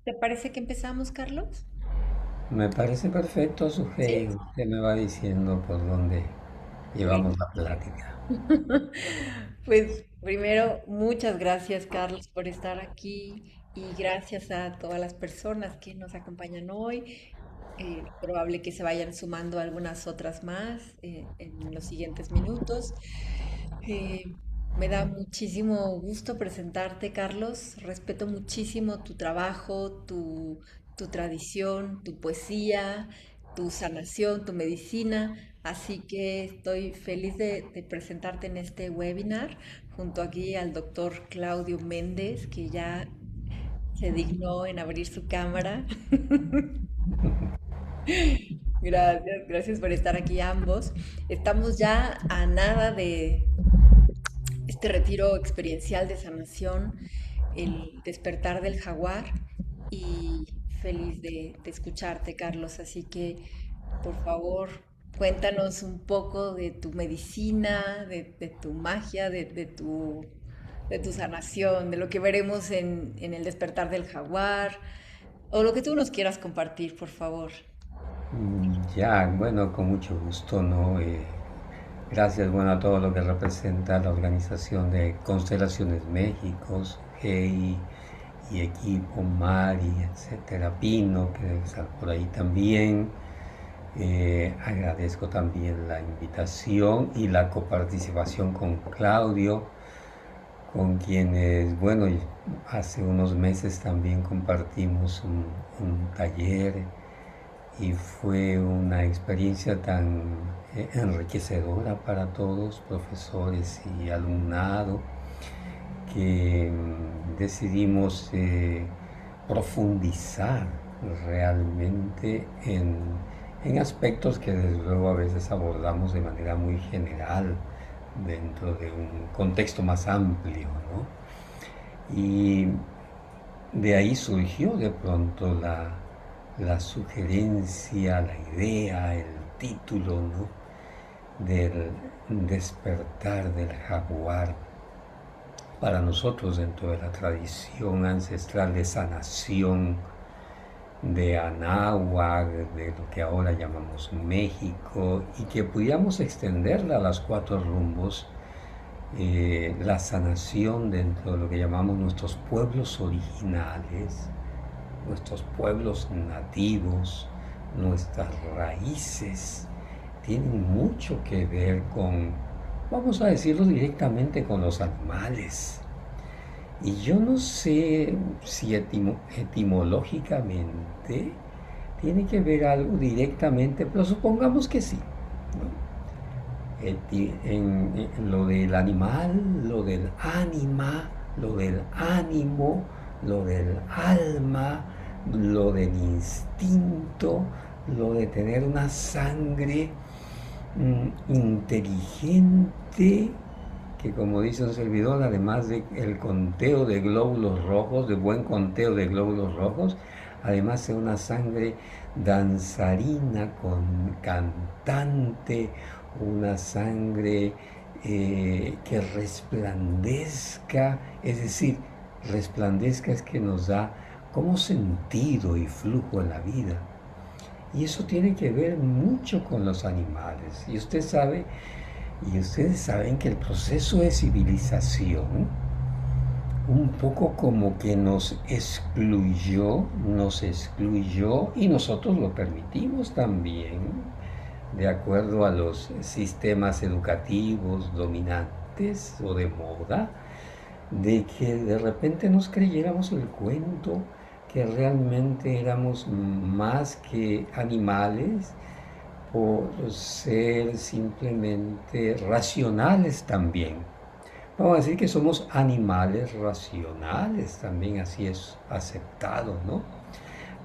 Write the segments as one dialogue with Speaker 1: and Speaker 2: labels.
Speaker 1: ¿Te parece que empezamos, Carlos?
Speaker 2: Me parece perfecto,
Speaker 1: Sí.
Speaker 2: Sujei. Usted me va diciendo por dónde
Speaker 1: Bueno.
Speaker 2: llevamos la plática.
Speaker 1: Pues primero, muchas gracias, Carlos, por estar aquí y gracias a todas las personas que nos acompañan hoy. Probable que se vayan sumando algunas otras más en los siguientes minutos. Eh, Me da muchísimo gusto presentarte, Carlos. Respeto muchísimo tu trabajo, tu tradición, tu poesía, tu sanación, tu medicina. Así que estoy feliz de presentarte en este webinar junto aquí al doctor Claudio Méndez, que ya se dignó en abrir su cámara. Gracias, gracias por estar aquí ambos. Estamos ya a nada de este retiro experiencial de sanación, el despertar del jaguar, y feliz de escucharte, Carlos. Así que, por favor, cuéntanos un poco de tu medicina, de tu magia, de tu sanación, de lo que veremos en el despertar del jaguar, o lo que tú nos quieras compartir, por favor.
Speaker 2: Ya, bueno, con mucho gusto, ¿no? Gracias, bueno, a todo lo que representa la organización de Constelaciones México, Sujei y equipo, Mari, etcétera, Pino, que debe estar por ahí también. Agradezco también la invitación y la coparticipación con Claudio, con quienes, bueno, hace unos meses también compartimos un taller y fue una experiencia tan enriquecedora para todos, profesores y alumnado, que decidimos profundizar realmente en aspectos que desde luego a veces abordamos de manera muy general dentro de un contexto más amplio, ¿no? Y de ahí surgió de pronto la sugerencia, la idea, el título, ¿no? Del despertar del jaguar. Para nosotros, dentro de la tradición ancestral de sanación de Anáhuac, de lo que ahora llamamos México, y que pudiéramos extenderla a los cuatro rumbos, la sanación dentro de lo que llamamos nuestros pueblos originales, nuestros pueblos nativos, nuestras raíces, tienen mucho que ver con, vamos a decirlo directamente, con los animales. Y yo no sé si etimológicamente tiene que ver algo directamente, pero supongamos que sí, ¿no? En lo del animal, lo del ánima, lo del ánimo, lo del alma, lo del instinto, lo de tener una sangre inteligente, que como dice un servidor, además de el conteo de glóbulos rojos, de buen conteo de glóbulos rojos, además de una sangre danzarina, con cantante, una sangre que resplandezca, es decir, resplandezca es que nos da como sentido y flujo en la vida. Y eso tiene que ver mucho con los animales. Y ustedes saben que el proceso de civilización un poco como que nos excluyó y nosotros lo permitimos también, de acuerdo a los sistemas educativos dominantes o de moda, de que de repente nos creyéramos el cuento que realmente éramos más que animales por ser simplemente racionales también. Vamos a decir que somos animales racionales, también así es aceptado, ¿no?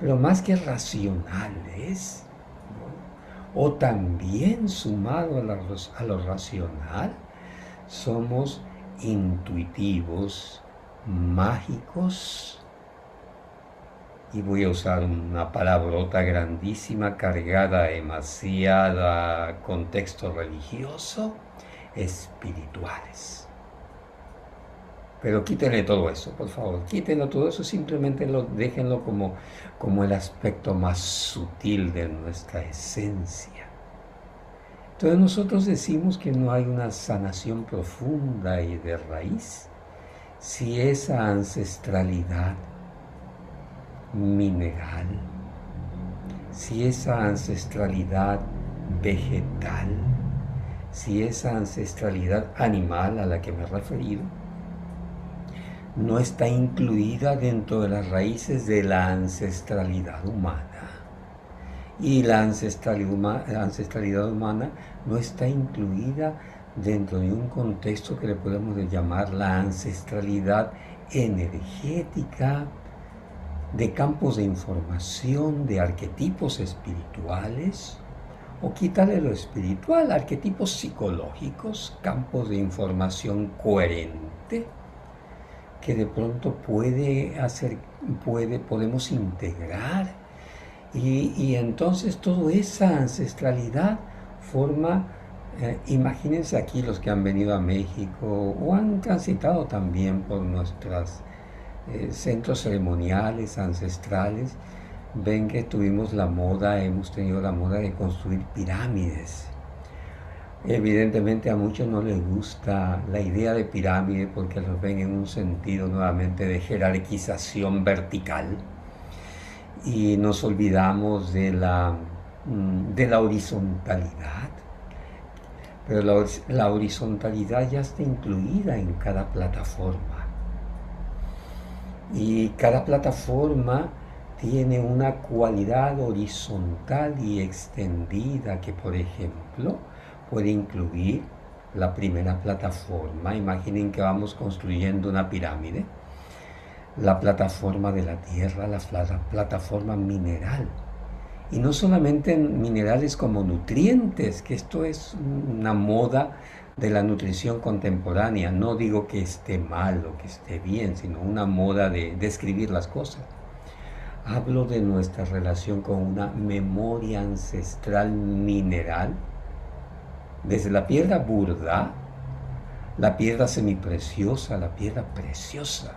Speaker 2: Pero más que racionales, ¿no? O también sumado a lo racional, somos intuitivos, mágicos, y voy a usar una palabrota grandísima cargada de demasiada contexto religioso, espirituales. Pero quítenle todo eso, por favor. Quítenlo todo eso, simplemente déjenlo como el aspecto más sutil de nuestra esencia. Entonces nosotros decimos que no hay una sanación profunda y de raíz si esa ancestralidad mineral, si esa ancestralidad vegetal, si esa ancestralidad animal a la que me he referido, no está incluida dentro de las raíces de la ancestralidad humana. Y la ancestralidad humana no está incluida dentro de un contexto que le podemos llamar la ancestralidad energética, de campos de información, de arquetipos espirituales, o quitarle lo espiritual, arquetipos psicológicos, campos de información coherente, que de pronto podemos integrar y entonces toda esa ancestralidad forma, imagínense aquí los que han venido a México o han transitado también por nuestros centros ceremoniales, ancestrales, ven que hemos tenido la moda de construir pirámides. Evidentemente a muchos no les gusta la idea de pirámide porque los ven en un sentido nuevamente de jerarquización vertical y nos olvidamos de la horizontalidad. Pero la horizontalidad ya está incluida en cada plataforma y cada plataforma tiene una cualidad horizontal y extendida que, por ejemplo, puede incluir la primera plataforma. Imaginen que vamos construyendo una pirámide. La plataforma de la tierra, la plataforma mineral. Y no solamente minerales como nutrientes, que esto es una moda de la nutrición contemporánea. No digo que esté mal o que esté bien, sino una moda de describir las cosas. Hablo de nuestra relación con una memoria ancestral mineral, desde la piedra burda, la piedra semipreciosa, la piedra preciosa.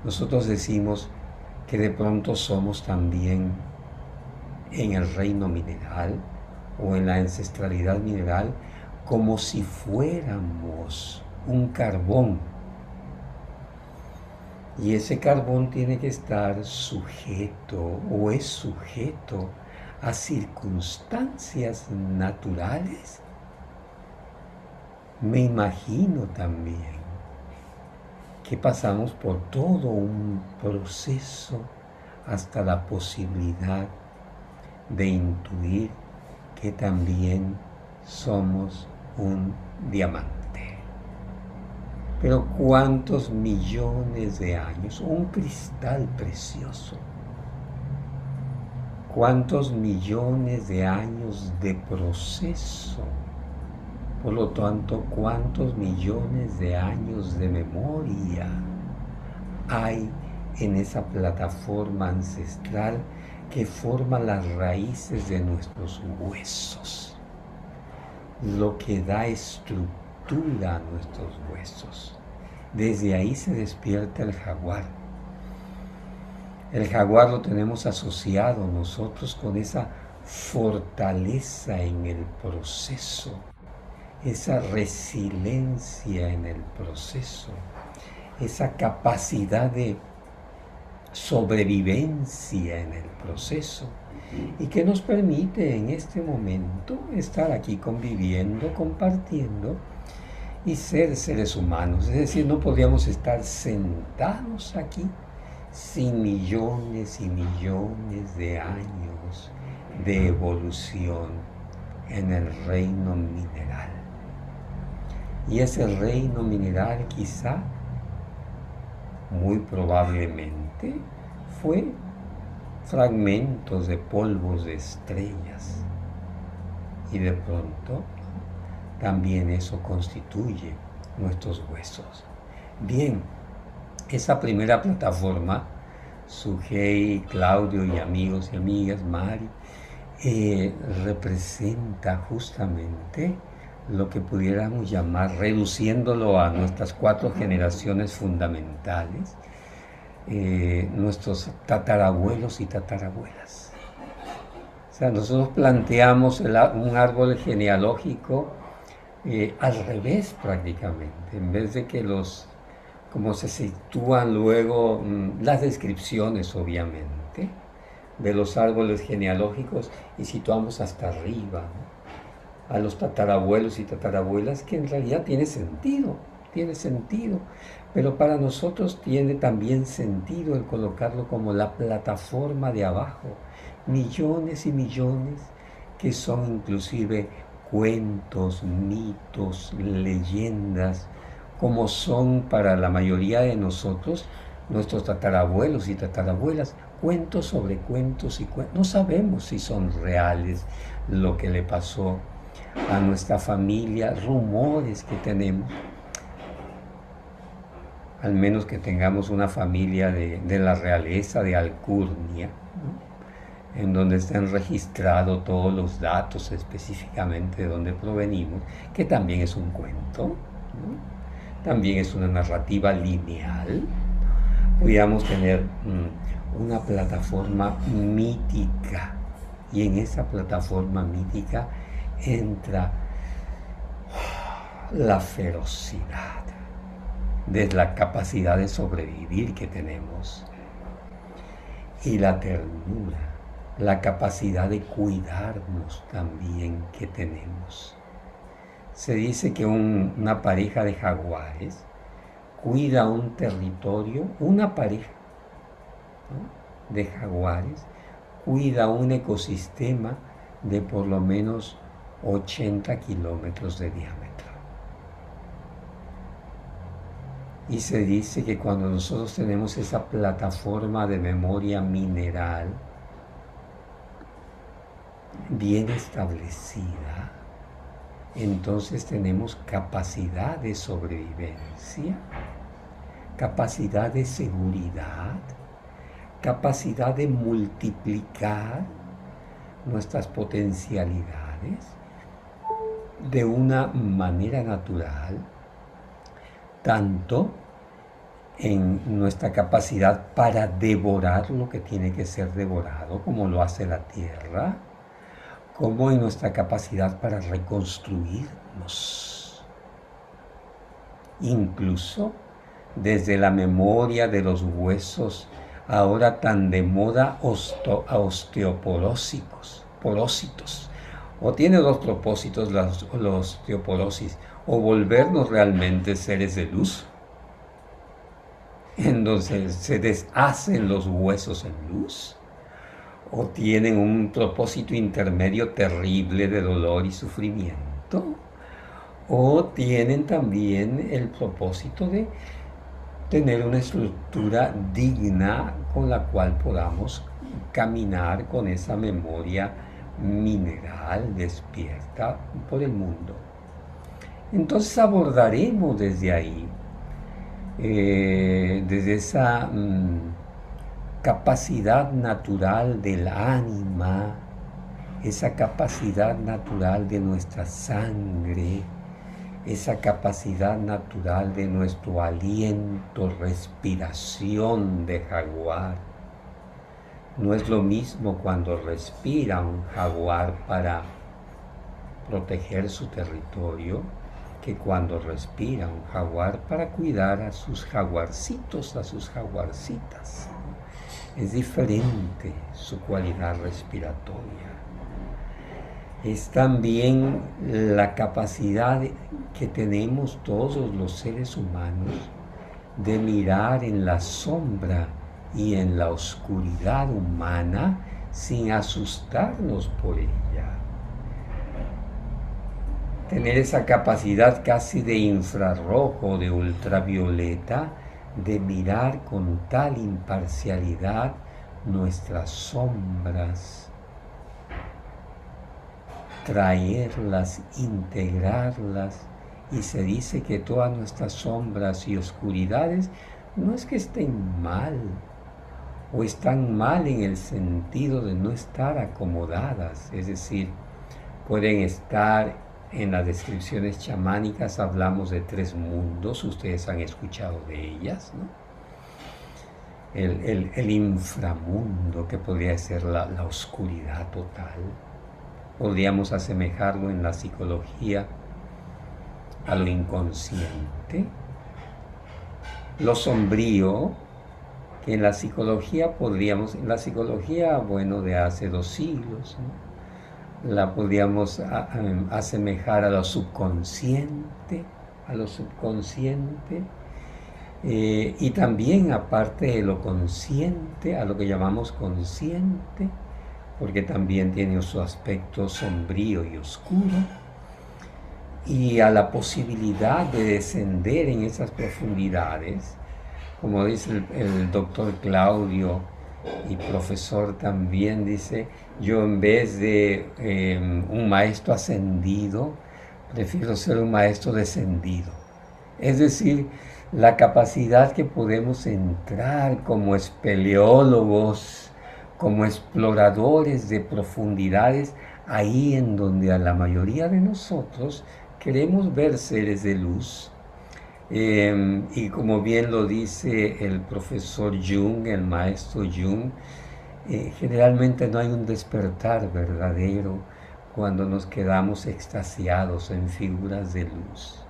Speaker 2: Nosotros decimos que de pronto somos también en el reino mineral o en la ancestralidad mineral como si fuéramos un carbón. Y ese carbón tiene que estar sujeto o es sujeto a circunstancias naturales. Me imagino también que pasamos por todo un proceso hasta la posibilidad de intuir que también somos un diamante. Pero cuántos millones de años, un cristal precioso, cuántos millones de años de proceso, por lo tanto, cuántos millones de años de memoria hay en esa plataforma ancestral que forma las raíces de nuestros huesos, lo que da estructura a nuestros huesos. Desde ahí se despierta el jaguar. El jaguar lo tenemos asociado nosotros con esa fortaleza en el proceso, esa resiliencia en el proceso, esa capacidad de sobrevivencia en el proceso y que nos permite en este momento estar aquí conviviendo, compartiendo y ser seres humanos. Es decir, no podríamos estar sentados aquí sin millones y millones de años de evolución en el reino mineral. Y ese reino mineral quizá, muy probablemente, fue fragmentos de polvos de estrellas. Y de pronto también eso constituye nuestros huesos. Bien, esa primera plataforma, Sujei, Claudio y amigos y amigas, Mari, representa justamente lo que pudiéramos llamar, reduciéndolo a nuestras 4 generaciones fundamentales, nuestros tatarabuelos y tatarabuelas. O sea, nosotros planteamos un árbol genealógico al revés prácticamente, en vez de que como se sitúan luego las descripciones obviamente de los árboles genealógicos y situamos hasta arriba, ¿no?, a los tatarabuelos y tatarabuelas, que en realidad tiene sentido, pero para nosotros tiene también sentido el colocarlo como la plataforma de abajo, millones y millones que son inclusive cuentos, mitos, leyendas, como son para la mayoría de nosotros, nuestros tatarabuelos y tatarabuelas, cuentos sobre cuentos y cuentos. No sabemos si son reales lo que le pasó a nuestra familia, rumores que tenemos, al menos que tengamos una familia de la realeza de Alcurnia, ¿no?, en donde estén registrados todos los datos específicamente de dónde provenimos, que también es un cuento, ¿no?, también es una narrativa lineal. Podríamos tener una plataforma mítica, y en esa plataforma mítica entra la ferocidad de la capacidad de sobrevivir que tenemos, y la ternura, la capacidad de cuidarnos también que tenemos. Se dice que una pareja de jaguares cuida un territorio, una pareja, ¿no?, de jaguares cuida un ecosistema de por lo menos 80 kilómetros de diámetro. Y se dice que cuando nosotros tenemos esa plataforma de memoria mineral bien establecida, entonces tenemos capacidad de sobrevivencia, capacidad de seguridad, capacidad de multiplicar nuestras potencialidades de una manera natural, tanto en nuestra capacidad para devorar lo que tiene que ser devorado, como lo hace la tierra, como en nuestra capacidad para reconstruirnos, incluso desde la memoria de los huesos, ahora tan de moda, osteoporósicos, o tiene dos propósitos la osteoporosis: o volvernos realmente seres de luz, en donde se deshacen los huesos en luz, o tienen un propósito intermedio terrible de dolor y sufrimiento, o tienen también el propósito de tener una estructura digna con la cual podamos caminar con esa memoria mineral despierta por el mundo. Entonces abordaremos desde ahí, desde esa capacidad natural del ánima, esa capacidad natural de nuestra sangre, esa capacidad natural de nuestro aliento, respiración de jaguar. No es lo mismo cuando respira un jaguar para proteger su territorio que cuando respira un jaguar para cuidar a sus jaguarcitos, a sus jaguarcitas. Es diferente su cualidad respiratoria. Es también la capacidad que tenemos todos los seres humanos de mirar en la sombra y en la oscuridad humana sin asustarnos por ella. Tener esa capacidad casi de infrarrojo, de ultravioleta, de mirar con tal imparcialidad nuestras sombras, traerlas, integrarlas, y se dice que todas nuestras sombras y oscuridades no es que estén mal, o están mal en el sentido de no estar acomodadas, es decir, pueden estar En las descripciones chamánicas hablamos de tres mundos, ustedes han escuchado de ellas, ¿no? El inframundo, que podría ser la oscuridad total. Podríamos asemejarlo en la psicología a lo inconsciente. Lo sombrío, que en la psicología en la psicología, bueno, de hace 2 siglos, ¿no? La podríamos asemejar a lo subconsciente, y también aparte de lo consciente, a lo que llamamos consciente, porque también tiene su aspecto sombrío y oscuro, y a la posibilidad de descender en esas profundidades, como dice el doctor Claudio y profesor también, dice, yo en vez de un maestro ascendido, prefiero ser un maestro descendido. Es decir, la capacidad que podemos entrar como espeleólogos, como exploradores de profundidades, ahí en donde a la mayoría de nosotros queremos ver seres de luz. Y como bien lo dice el profesor Jung, el maestro Jung, generalmente no hay un despertar verdadero cuando nos quedamos extasiados en figuras de luz.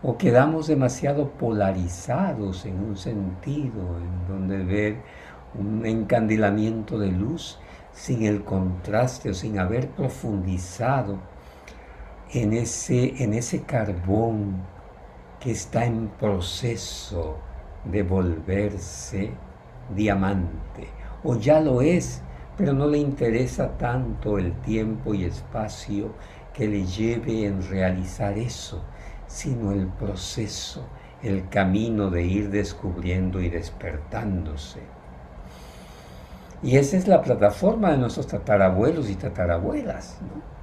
Speaker 2: O quedamos demasiado polarizados en un sentido, en donde ver un encandilamiento de luz sin el contraste o sin haber profundizado en ese carbón que está en proceso de volverse diamante, o ya lo es, pero no le interesa tanto el tiempo y espacio que le lleve en realizar eso, sino el proceso, el camino de ir descubriendo y despertándose. Y esa es la plataforma de nuestros tatarabuelos y tatarabuelas, ¿no?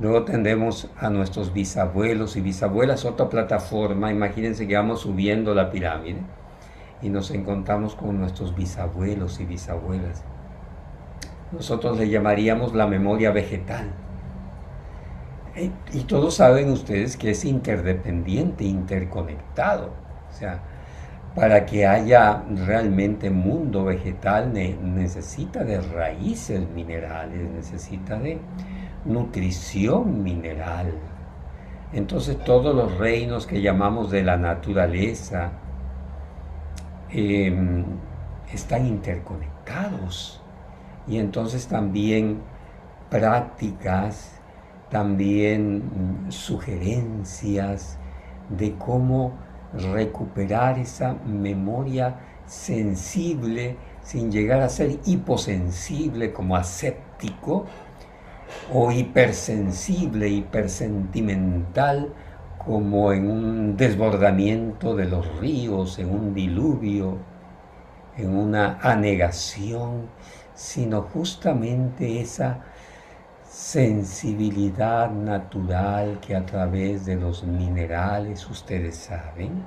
Speaker 2: Luego tendremos a nuestros bisabuelos y bisabuelas, otra plataforma. Imagínense que vamos subiendo la pirámide y nos encontramos con nuestros bisabuelos y bisabuelas. Nosotros le llamaríamos la memoria vegetal. Y todos saben ustedes que es interdependiente, interconectado. O sea, para que haya realmente mundo vegetal necesita de raíces minerales, necesita de nutrición mineral. Entonces todos los reinos que llamamos de la naturaleza están interconectados. Y entonces también prácticas, también sugerencias de cómo recuperar esa memoria sensible sin llegar a ser hiposensible como aséptico, o hipersensible, hipersentimental, como en un desbordamiento de los ríos, en un diluvio, en una anegación, sino justamente esa sensibilidad natural que a través de los minerales, ustedes saben,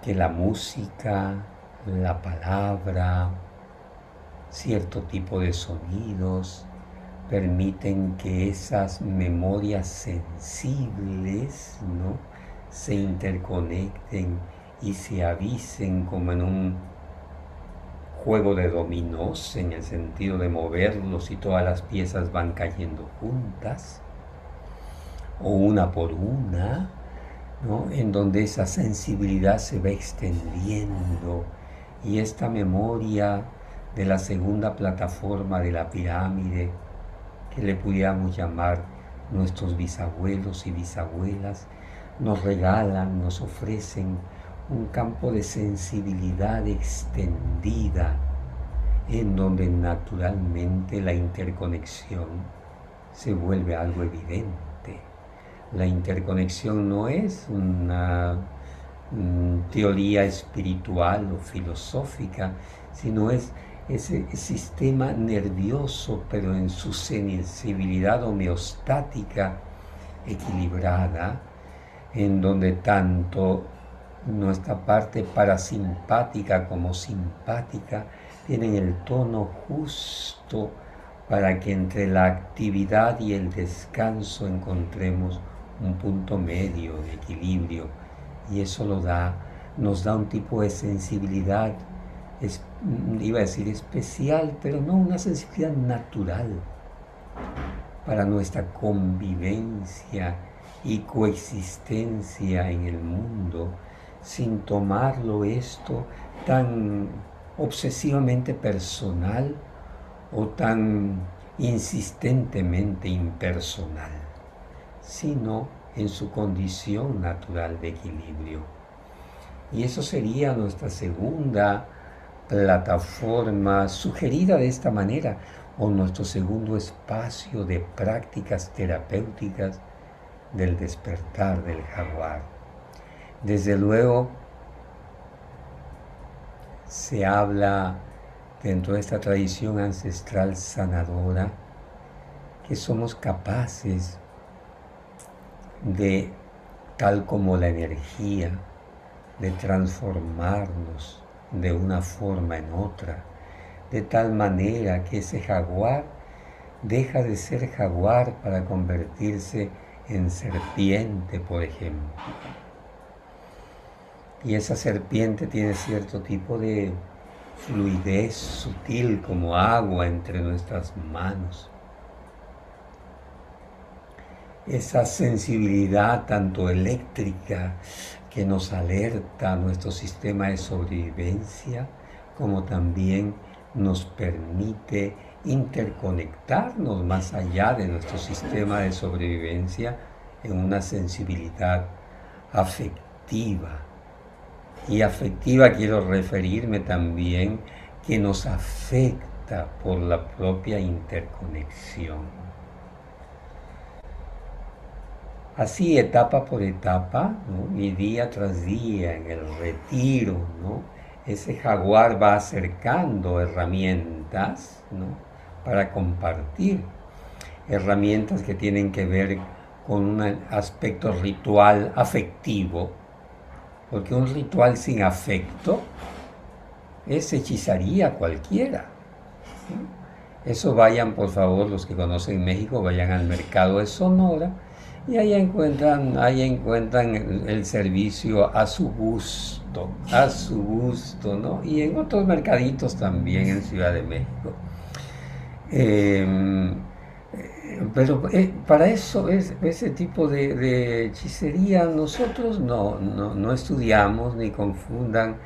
Speaker 2: que la música, la palabra, cierto tipo de sonidos permiten que esas memorias sensibles, ¿no?, se interconecten y se avisen como en un juego de dominós, en el sentido de moverlos y todas las piezas van cayendo juntas, o una por una, ¿no?, en donde esa sensibilidad se va extendiendo y esta memoria de la segunda plataforma de la pirámide, que le pudiéramos llamar nuestros bisabuelos y bisabuelas, nos regalan, nos ofrecen un campo de sensibilidad extendida, en donde naturalmente la interconexión se vuelve algo evidente. La interconexión no es una teoría espiritual o filosófica, sino es ese sistema nervioso, pero en su sensibilidad homeostática equilibrada, en donde tanto nuestra parte parasimpática como simpática tienen el tono justo para que entre la actividad y el descanso encontremos un punto medio de equilibrio, y eso nos da un tipo de sensibilidad, iba a decir especial, pero no, una sensibilidad natural para nuestra convivencia y coexistencia en el mundo, sin tomarlo esto tan obsesivamente personal o tan insistentemente impersonal, sino en su condición natural de equilibrio. Y eso sería nuestra segunda plataforma sugerida de esta manera, o nuestro segundo espacio de prácticas terapéuticas del despertar del jaguar. Desde luego, se habla dentro de esta tradición ancestral sanadora que somos capaces de, tal como la energía, de transformarnos de una forma en otra, de tal manera que ese jaguar deja de ser jaguar para convertirse en serpiente, por ejemplo. Y esa serpiente tiene cierto tipo de fluidez sutil como agua entre nuestras manos. Esa sensibilidad tanto eléctrica que nos alerta a nuestro sistema de sobrevivencia, como también nos permite interconectarnos más allá de nuestro sistema de sobrevivencia en una sensibilidad afectiva. Y afectiva quiero referirme también que nos afecta por la propia interconexión. Así, etapa por etapa, ¿no? Y día tras día, en el retiro, ¿no? Ese jaguar va acercando herramientas, ¿no? Para compartir, herramientas que tienen que ver con un aspecto ritual afectivo, porque un ritual sin afecto es hechizaría cualquiera. Eso vayan, por favor, los que conocen México, vayan al mercado de Sonora y ahí encuentran el servicio a su gusto, ¿no? Y en otros mercaditos también en Ciudad de México. Pero para eso, ese tipo de hechicería, nosotros no estudiamos ni confundan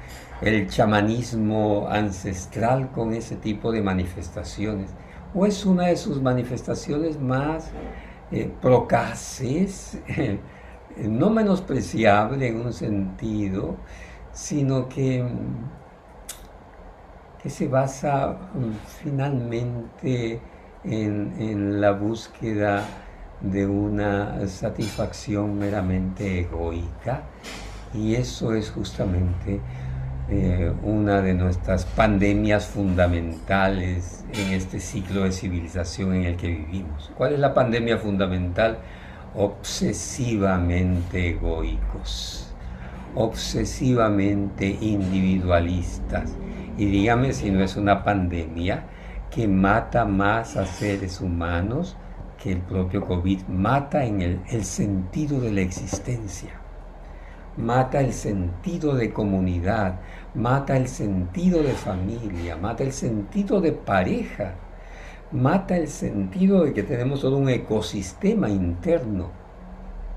Speaker 2: el chamanismo ancestral con ese tipo de manifestaciones. O es una de sus manifestaciones más procaces, no menospreciable en un sentido, sino que se basa finalmente en la búsqueda de una satisfacción meramente egoica, y eso es justamente una de nuestras pandemias fundamentales en este ciclo de civilización en el que vivimos. ¿Cuál es la pandemia fundamental? Obsesivamente egoicos, obsesivamente individualistas. Y dígame si no es una pandemia que mata más a seres humanos que el propio COVID. Mata en el sentido de la existencia, mata el sentido de comunidad, mata el sentido de familia, mata el sentido de pareja, mata el sentido de que tenemos todo un ecosistema interno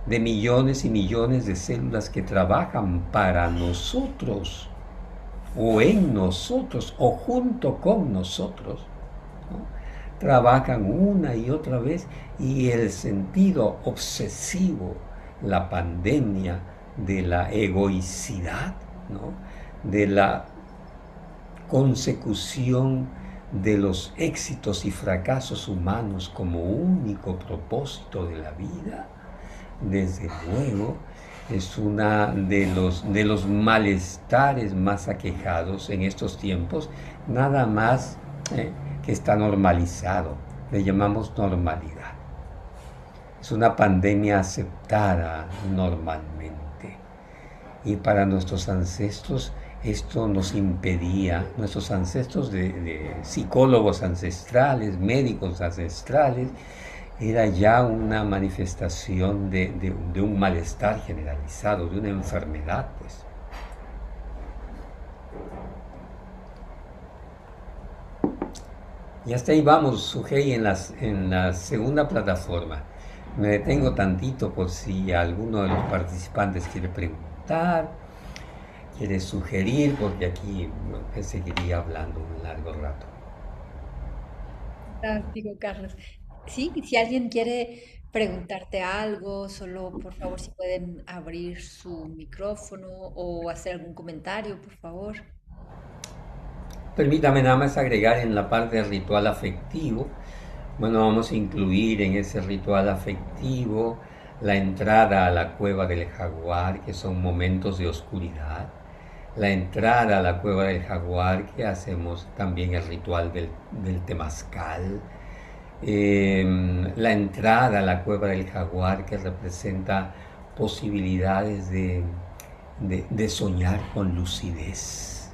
Speaker 2: de millones y millones de células que trabajan para nosotros, o en nosotros, o junto con nosotros, ¿no? Trabajan una y otra vez, y el sentido obsesivo, la pandemia de la egoicidad, ¿no? De la consecución de los éxitos y fracasos humanos como único propósito de la vida, desde luego es una de los malestares más aquejados en estos tiempos, nada más que está normalizado, le llamamos normalidad. Es una pandemia aceptada normalmente. Y para nuestros ancestros Esto nos impedía, nuestros ancestros de psicólogos ancestrales, médicos ancestrales, era ya una manifestación de un malestar generalizado, de una enfermedad, pues. Y hasta ahí vamos, Sujei, en la segunda plataforma. Me detengo tantito por si alguno de los participantes quiere preguntar, quiere sugerir, porque aquí seguiría hablando un largo rato.
Speaker 1: Fantástico, Carlos. Sí, si alguien quiere preguntarte algo, solo por favor si pueden abrir su micrófono o hacer algún comentario, por favor.
Speaker 2: Permítame nada más agregar en la parte del ritual afectivo. Bueno, vamos a incluir en ese ritual afectivo la entrada a la cueva del jaguar, que son momentos de oscuridad. La entrada a la cueva del jaguar, que hacemos también el ritual del temazcal. La entrada a la cueva del jaguar, que representa posibilidades de soñar con lucidez,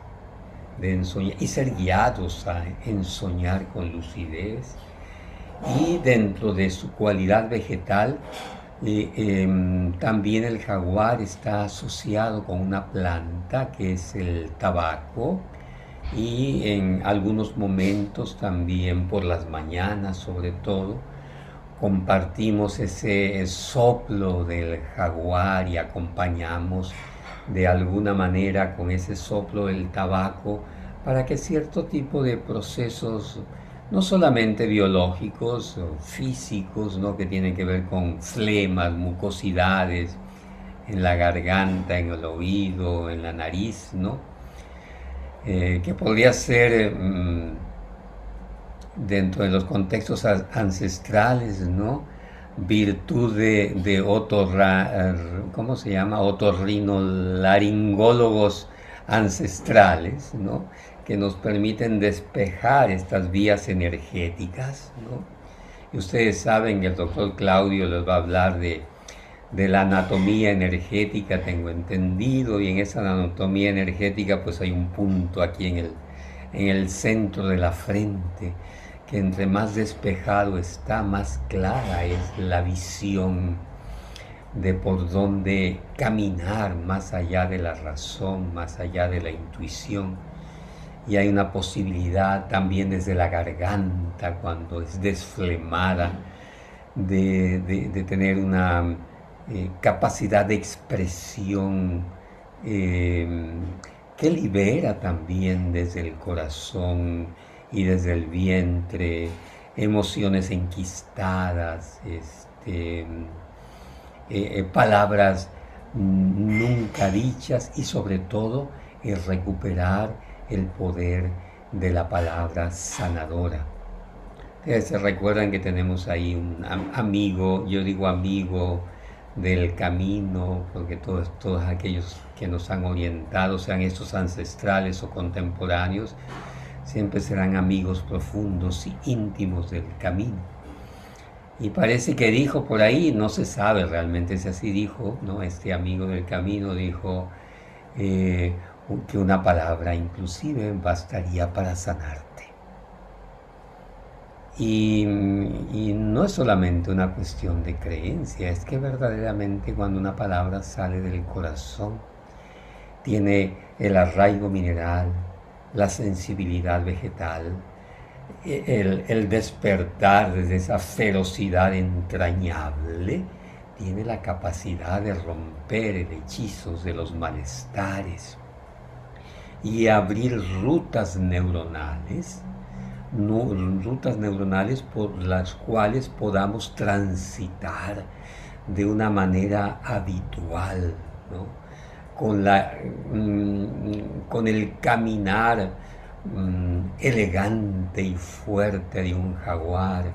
Speaker 2: de ensoñar, y ser guiados a ensoñar con lucidez. Y dentro de su cualidad vegetal, también el jaguar está asociado con una planta que es el tabaco, y en algunos momentos también por las mañanas sobre todo compartimos ese soplo del jaguar y acompañamos de alguna manera con ese soplo del tabaco para que cierto tipo de procesos, no solamente biológicos o físicos, ¿no?, que tienen que ver con flemas, mucosidades en la garganta, en el oído, en la nariz, ¿no?, que podría ser dentro de los contextos ancestrales, ¿no?, virtud de ¿cómo se llama? Otorrinolaringólogos ancestrales, ¿no?, que nos permiten despejar estas vías energéticas, ¿no? Y ustedes saben que el doctor Claudio les va a hablar de la anatomía energética, tengo entendido, y en esa anatomía energética pues hay un punto aquí en el centro de la frente, que entre más despejado está, más clara es la visión de por dónde caminar más allá de la razón, más allá de la intuición. Y hay una posibilidad también desde la garganta, cuando es desflemada, de tener una capacidad de expresión que libera también desde el corazón y desde el vientre emociones enquistadas, palabras nunca dichas, y sobre todo recuperar el poder de la palabra sanadora. Se recuerdan que tenemos ahí un amigo, yo digo amigo del camino, porque todos aquellos que nos han orientado, sean estos ancestrales o contemporáneos, siempre serán amigos profundos y íntimos del camino. Y parece que dijo por ahí, no se sabe realmente si así dijo, ¿no?, este amigo del camino dijo que una palabra inclusive bastaría para sanarte. Y no es solamente una cuestión de creencia, es que verdaderamente cuando una palabra sale del corazón, tiene el arraigo mineral, la sensibilidad vegetal, el despertar desde esa ferocidad entrañable, tiene la capacidad de romper el hechizo de los malestares y abrir rutas neuronales, rutas neuronales por las cuales podamos transitar de una manera habitual, ¿no?, con el caminar elegante y fuerte de un jaguar,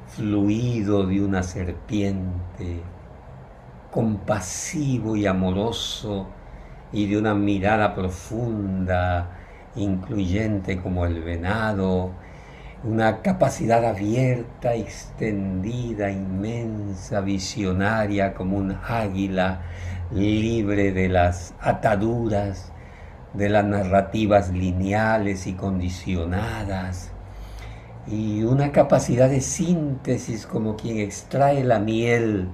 Speaker 2: fluido de una serpiente, compasivo y amoroso y de una mirada profunda, incluyente como el venado, una capacidad abierta, extendida, inmensa, visionaria como un águila, libre de las ataduras de las narrativas lineales y condicionadas, y una capacidad de síntesis como quien extrae la miel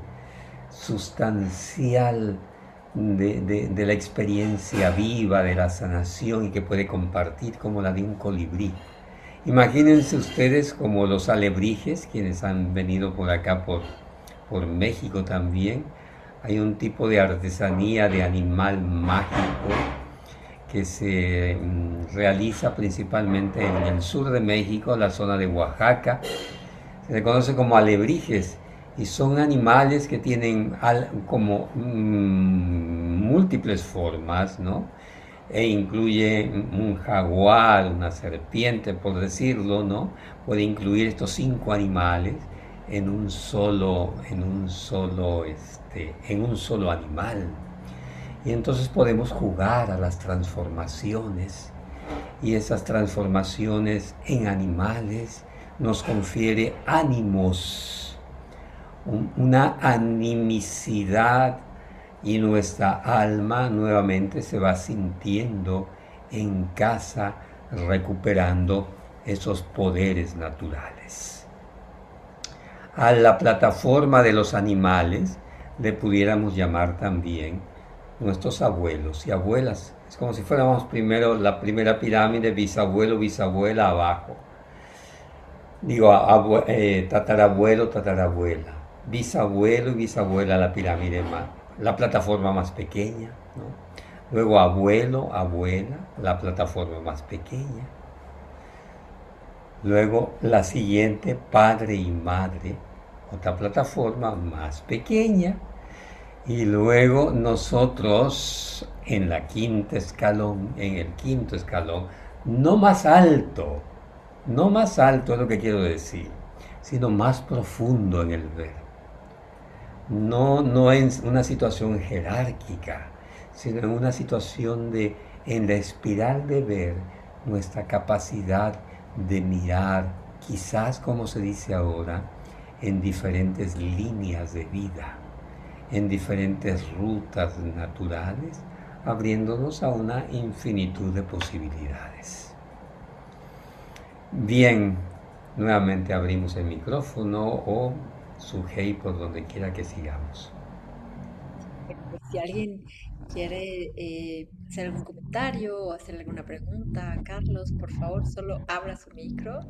Speaker 2: sustancial de la experiencia viva de la sanación y que puede compartir como la de un colibrí. Imagínense ustedes como los alebrijes, quienes han venido por acá, por México también. Hay un tipo de artesanía de animal mágico que se realiza principalmente en el sur de México, la zona de Oaxaca. Se le conoce como alebrijes y son animales que tienen como múltiples formas, ¿no? E incluye un jaguar, una serpiente, por decirlo, ¿no? Puede incluir estos 5 animales en un solo animal. Y entonces podemos jugar a las transformaciones, y esas transformaciones en animales nos confiere ánimos, una animicidad, y nuestra alma nuevamente se va sintiendo en casa, recuperando esos poderes naturales. A la plataforma de los animales le pudiéramos llamar también nuestros abuelos y abuelas. Es como si fuéramos primero la primera pirámide, bisabuelo, bisabuela abajo. Digo, tatarabuelo, tatarabuela, bisabuelo y bisabuela, la pirámide más, la plataforma más pequeña, ¿no? Luego abuelo, abuela, la plataforma más pequeña. Luego la siguiente, padre y madre, otra plataforma más pequeña. Y luego nosotros en el quinto escalón, no más alto, no más alto es lo que quiero decir, sino más profundo en el ver. No en una situación jerárquica, sino en una situación en la espiral de ver, nuestra capacidad de mirar, quizás como se dice ahora, en diferentes líneas de vida, en diferentes rutas naturales, abriéndonos a una infinitud de posibilidades. Bien, nuevamente abrimos el micrófono o Sujei por donde quiera que sigamos.
Speaker 1: Pues si alguien quiere hacer algún comentario o hacer alguna pregunta a Carlos, por favor, solo abra su micro.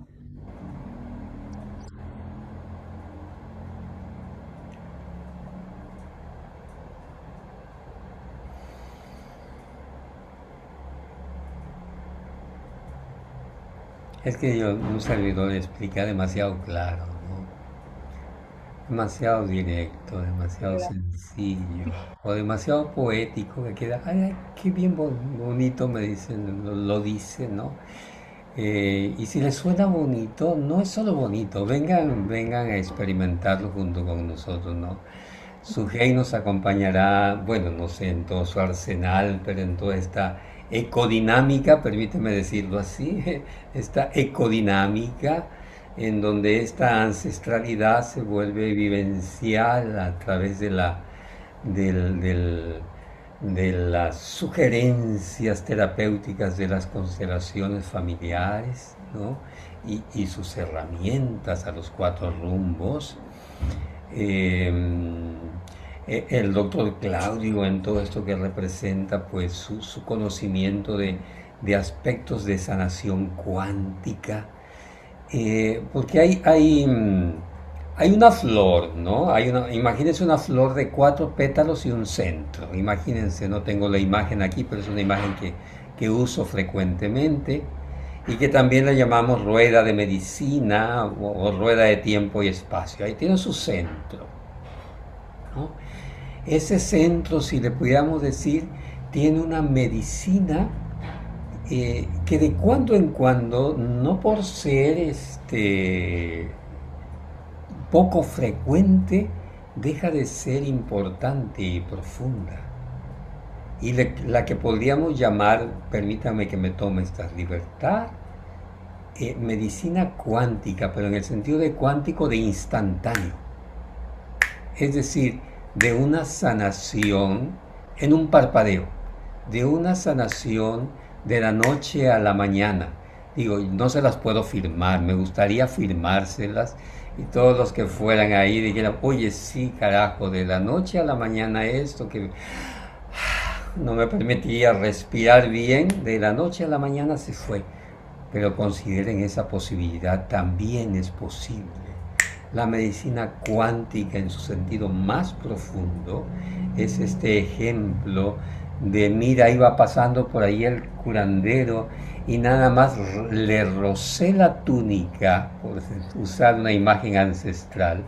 Speaker 2: Es que un servidor explica demasiado claro, ¿no? Demasiado directo, demasiado sencillo, o demasiado poético, que queda, ay, ay, qué bien bonito me dicen, lo dice, ¿no? Y si les suena bonito, no es solo bonito, vengan a experimentarlo junto con nosotros, ¿no? Sujei nos acompañará, bueno, no sé, en todo su arsenal, pero en toda esta ecodinámica, permíteme decirlo así, esta ecodinámica en donde esta ancestralidad se vuelve vivencial a través del, del- de las sugerencias terapéuticas de las constelaciones familiares, ¿no? Y sus herramientas a los 4 rumbos. Eh, el doctor Claudio en todo esto que representa, pues su conocimiento de aspectos de sanación cuántica, porque hay una flor, ¿no? Imagínense una flor de 4 pétalos y un centro. Imagínense, no tengo la imagen aquí, pero es una imagen que uso frecuentemente y que también la llamamos rueda de medicina o rueda de tiempo y espacio. Ahí tiene su centro, ¿no? Ese centro, si le pudiéramos decir, tiene una medicina que de cuando en cuando, no por ser poco frecuente, deja de ser importante y profunda. Y la que podríamos llamar, permítame que me tome esta libertad, medicina cuántica, pero en el sentido de cuántico de instantáneo. Es decir, de una sanación en un parpadeo, de una sanación de la noche a la mañana. Digo, no se las puedo firmar, me gustaría firmárselas y todos los que fueran ahí dijeran, oye, sí, carajo, de la noche a la mañana esto que no me permitía respirar bien, de la noche a la mañana se fue. Pero consideren esa posibilidad, también es posible. La medicina cuántica en su sentido más profundo es este ejemplo de, mira, iba pasando por ahí el curandero y nada más le rocé la túnica, por usar una imagen ancestral,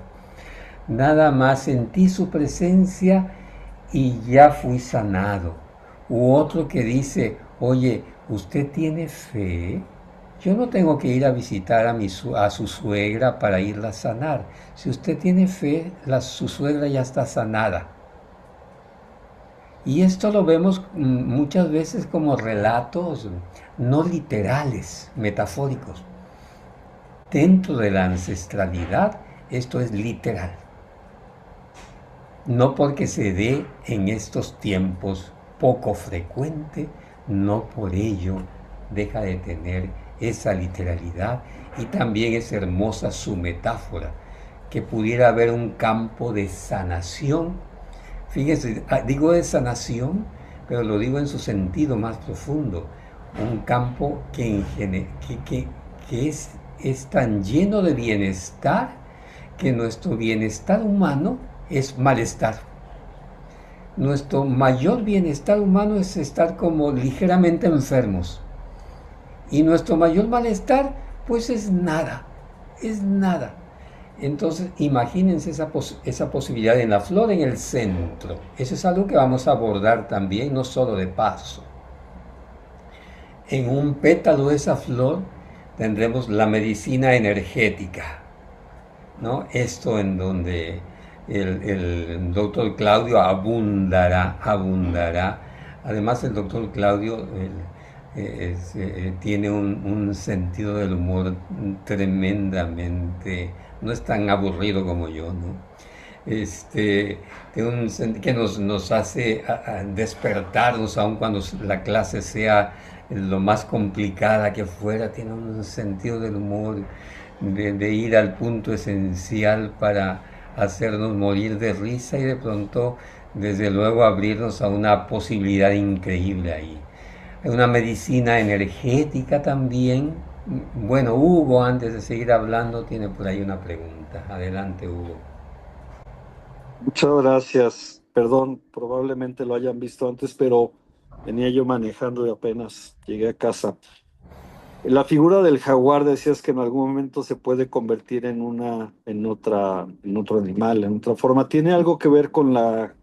Speaker 2: nada más sentí su presencia y ya fui sanado. U otro que dice, oye, ¿usted tiene fe? Yo no tengo que ir a visitar a su suegra para irla a sanar. Si usted tiene fe, su suegra ya está sanada. Y esto lo vemos muchas veces como relatos no literales, metafóricos. Dentro de la ancestralidad, esto es literal. No porque se dé en estos tiempos poco frecuente, no por ello deja de tener esa literalidad y también es hermosa su metáfora, que pudiera haber un campo de sanación. Fíjense, digo de sanación, pero lo digo en su sentido más profundo, un campo que es tan lleno de bienestar que nuestro bienestar humano es malestar. Nuestro mayor bienestar humano es estar como ligeramente enfermos. Y nuestro mayor malestar, pues es nada, es nada. Entonces, imagínense esa posibilidad en la flor en el centro. Eso es algo que vamos a abordar también, no solo de paso. En un pétalo de esa flor tendremos la medicina energética, ¿no? Esto en donde el doctor Claudio abundará, abundará. Además, el doctor Claudio tiene un sentido del humor tremendamente, no es tan aburrido como yo, ¿no? Este, que nos hace despertarnos aun cuando la clase sea lo más complicada que fuera, tiene un sentido del humor, de ir al punto esencial para hacernos morir de risa y de pronto, desde luego, abrirnos a una posibilidad increíble ahí. Hay una medicina energética también. Bueno, Hugo, antes de seguir hablando, tiene por ahí una pregunta. Adelante, Hugo.
Speaker 3: Muchas gracias. Perdón, probablemente lo hayan visto antes, pero venía yo manejando y apenas llegué a casa. La figura del jaguar decías que en algún momento se puede convertir en en otro animal, en otra forma. ¿Tiene algo que ver con la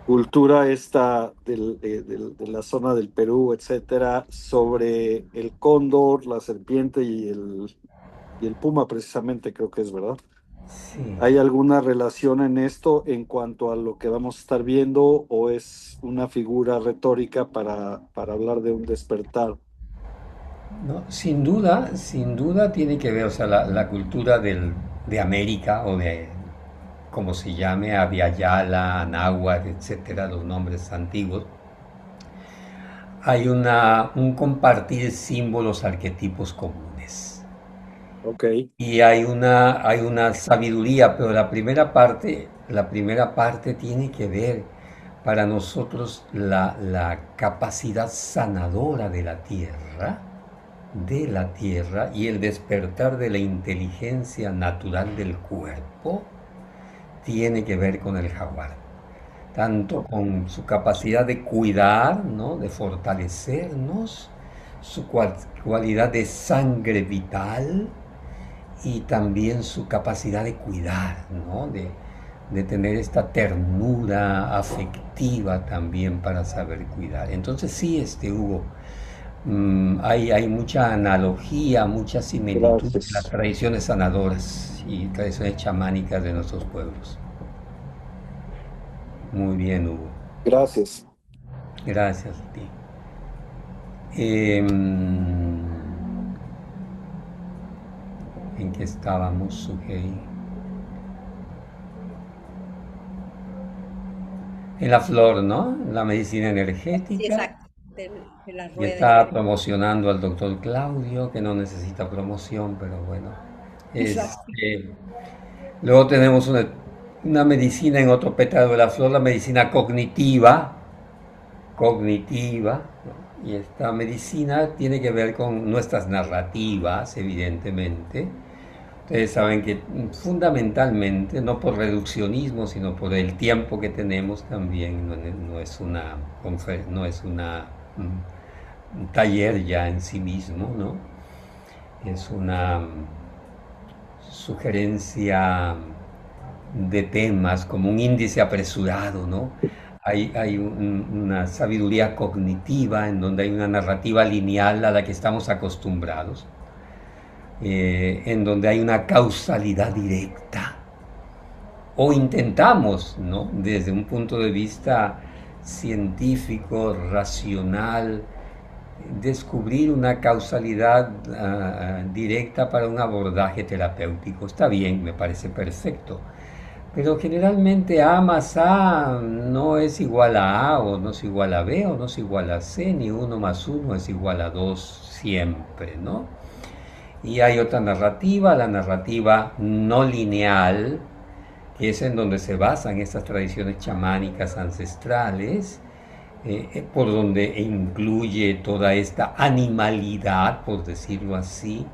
Speaker 3: cultura esta de la zona del Perú, etcétera, sobre el cóndor, la serpiente y el puma, precisamente, creo que es, ¿verdad?
Speaker 2: Sí.
Speaker 3: ¿Hay alguna relación en esto en cuanto a lo que vamos a estar viendo o es una figura retórica para hablar de un despertar?
Speaker 2: No, sin duda tiene que ver, o sea, la cultura de América o de, como se llame, Abya-Yala, Anáhuac, etcétera, los nombres antiguos, hay un compartir símbolos, arquetipos comunes.
Speaker 3: Ok,
Speaker 2: Y hay una sabiduría, pero la primera parte tiene que ver para nosotros la capacidad sanadora de la tierra y el despertar de la inteligencia natural del cuerpo tiene que ver con el jaguar, tanto
Speaker 3: ok.
Speaker 2: con su capacidad de cuidar, ¿no? De fortalecernos, su cualidad de sangre vital y también su capacidad de cuidar, ¿no? De tener esta ternura afectiva también para saber cuidar. Entonces sí, Hugo, hay mucha analogía, mucha similitud en las
Speaker 3: Gracias.
Speaker 2: tradiciones sanadoras y tradiciones chamánicas de nuestros pueblos. Muy bien, Hugo.
Speaker 3: Gracias.
Speaker 2: Gracias a ti. Em, ¿En qué estábamos, Sugei? En la flor, ¿no? La medicina
Speaker 1: Sí,
Speaker 2: energética.
Speaker 1: exacto. de la
Speaker 2: Y
Speaker 1: rueda.
Speaker 2: está promocionando al doctor Claudio, que no necesita promoción, pero bueno.
Speaker 1: Exacto.
Speaker 2: Este, luego tenemos una medicina en otro pétalo de la flor, la medicina cognitiva, ¿no? Y esta medicina tiene que ver con nuestras narrativas, evidentemente. Ustedes saben que fundamentalmente, no por reduccionismo, sino por el tiempo que tenemos también, no es una, no es un taller ya en sí mismo, ¿no? Es una sugerencia de temas como un índice apresurado, ¿no? Hay una sabiduría cognitiva en donde hay una narrativa lineal a la que estamos acostumbrados, en donde hay una causalidad directa, o intentamos, ¿no? Desde un punto de vista científico, racional, descubrir una causalidad directa para un abordaje terapéutico. Está bien, me parece perfecto. Pero generalmente A más A no es igual a A, o no es igual a B, o no es igual a C, ni uno más uno es igual a 2 siempre, ¿no? Y hay otra narrativa, la narrativa no lineal, que es en donde se basan estas tradiciones chamánicas ancestrales, por donde incluye toda esta animalidad, por decirlo así,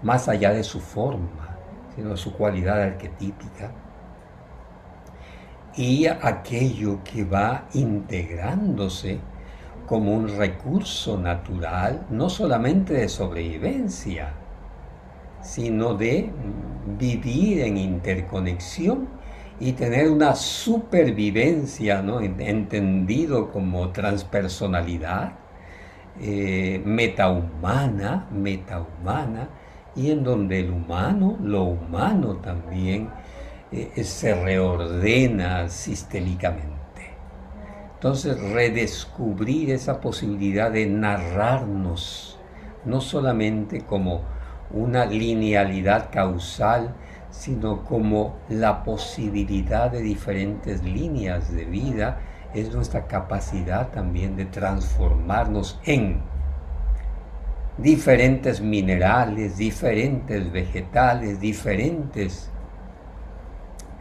Speaker 2: más allá de su forma, sino de su cualidad arquetípica, y aquello que va integrándose como un recurso natural, no solamente de sobrevivencia, sino de vivir en interconexión y tener una supervivencia, ¿no? Entendido como transpersonalidad, metahumana, y en donde el humano, lo humano también, se reordena sistémicamente. Entonces, redescubrir esa posibilidad de narrarnos, no solamente como una linealidad causal, sino como la posibilidad de diferentes líneas de vida, es nuestra capacidad también de transformarnos en diferentes minerales, diferentes vegetales, diferentes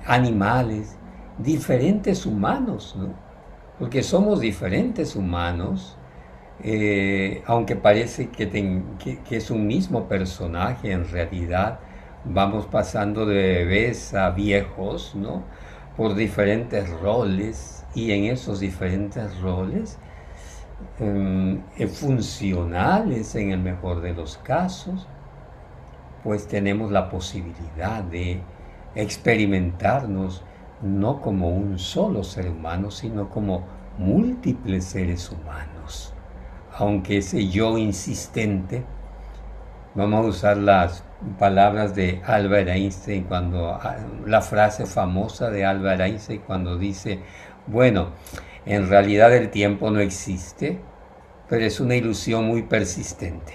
Speaker 2: animales, diferentes humanos, ¿no? Porque somos diferentes humanos, aunque parece que es un mismo personaje, en realidad vamos pasando de bebés a viejos, ¿no? Por diferentes roles, y en esos diferentes roles, funcionales en el mejor de los casos, pues tenemos la posibilidad de experimentarnos no como un solo ser humano, sino como múltiples seres humanos. Aunque ese yo insistente, vamos a usar las palabras de Albert Einstein, la frase famosa de Albert Einstein cuando dice, bueno, en realidad el tiempo no existe, pero es una ilusión muy persistente.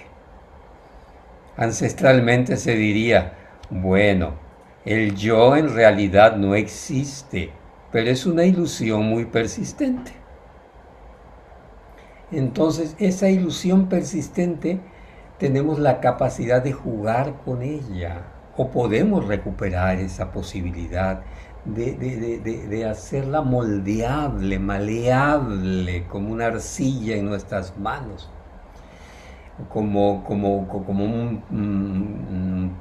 Speaker 2: Ancestralmente se diría, bueno, el yo en realidad no existe, pero es una ilusión muy persistente. Entonces, esa ilusión persistente tenemos la capacidad de jugar con ella, o podemos recuperar esa posibilidad de hacerla moldeable, maleable, como una arcilla en nuestras manos, como un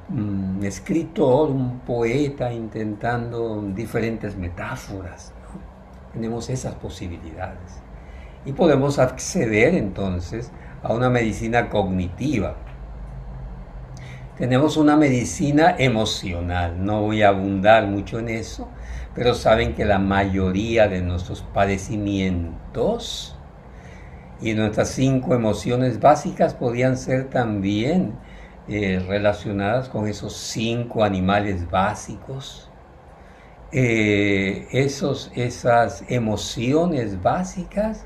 Speaker 2: escritor, un poeta intentando diferentes metáforas, ¿no? Tenemos esas posibilidades. Y podemos acceder entonces a una medicina cognitiva. Tenemos una medicina emocional, no voy a abundar mucho en eso, pero saben que la mayoría de nuestros padecimientos y nuestras 5 emociones básicas podían ser también relacionadas con esos 5 animales básicos. Esas emociones básicas